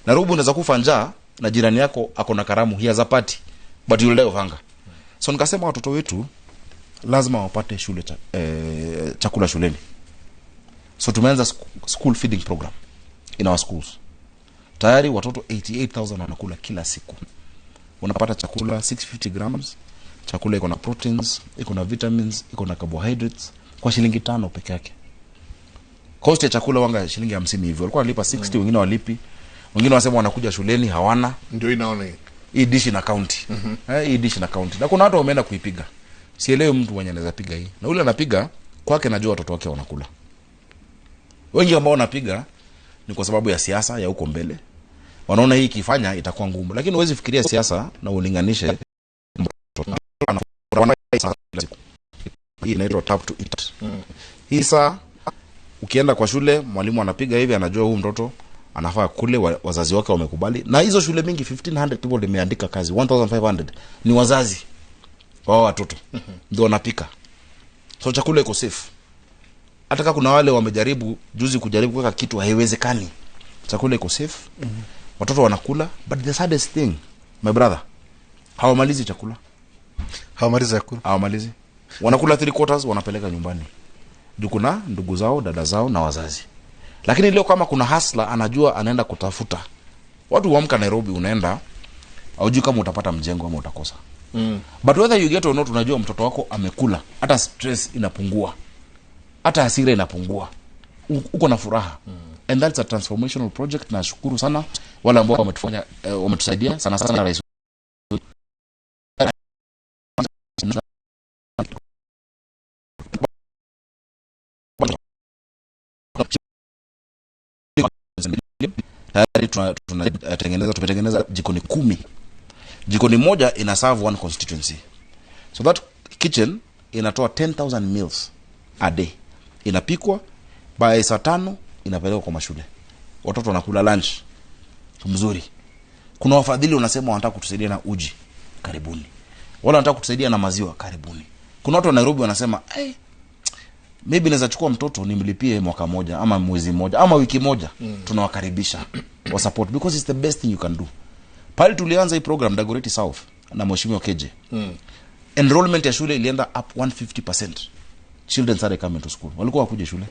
Nairobi unaweza kufa njaa na jirani yako ako na karamu, he has a party but you'll die of hunger. So nikasema watoto wetu lazima wapate shule chakula shuleni. So tumeanza school feeding program in our schools. Tayari watoto 88,000 wanakula kila siku. Unapata chakula 650 grams. Chakula iko na proteins, iko na vitamins, iko na carbohydrates kwa shilingi 5 peke yake. Cost ya chakula wanga shilingi 50 hivyo. Walikuwa wanalipa 60, wengine walipi. Wengine wanasema wanakuja shuleni hawana. Ndio inaona hii dish na county. Hii dish na county. Na kuna watu wameenda kuipiga. Sielewi mtu mwenye anaweza piga hii. Na yule anapiga kwake najua watoto wake wanakula. Wengi ambao wanapiga ni kwa sababu ya siasa ya huko mbele. Wanaona hii kifanya itakuwa ngumu. Lakini huwezi fikiria siasa na ulinganishe hii inaitwa tap to eat. Hii saa ukienda kwa shule mwalimu anapiga hivi anajua huyu mtoto anafaa kule, wazazi wake wamekubali. Na hizo shule mingi 1500 people limeandika kazi, 1500 ni wazazi wao watoto ndio wanapika. So chakula iko safe. Hata kama kuna wale wamejaribu juzi kujaribu kuweka kitu haiwezekani. Chakula iko safe. Watoto wanakula, but the saddest thing my brother, hawamalizi chakula. Hawamalizi. Wanakula 3/4 wanapeleka nyumbani. Kuna ndugu zao, dada zao na wazazi. Lakini leo kama kuna hustler anajua anaenda kutafuta. Watu huamka Nairobi unaenda haujui kama utapata mjengo ama utakosa. But whether you get or not unajua mtoto wako amekula, hata stress inapungua. Hata hasira inapungua. Uko na furaha. And that's a transformational project. Na shukuru sana wale ambao wametufanya wametusaidia sana sana rais. Tumetengeneza jikoni 10. Jikoni moja ina serve one constituency. So that kitchen inatoa 10,000 meals a day. Inapikwa by saa 5 inapelekwa kwa mashule. Watoto wanakula lunch mzuri. Kuna wafadhili unasema wanataka kutusaidia na uji, karibuni. Wala wanataka kutusaidia na maziwa, karibuni. Kuna watu wa Nairobi wanasema maybe naweza chukua mtoto nimlipie mwaka moja ama mwezi moja ama wiki moja. Tunawakaribisha wa support because it's the best thing you can do. Pale tulianza hii program Dagoretti South na Mheshimiwa Keje. Enrollment ya shule ilienda up 150%. Children started coming to school. Walikuwa wakuje shule.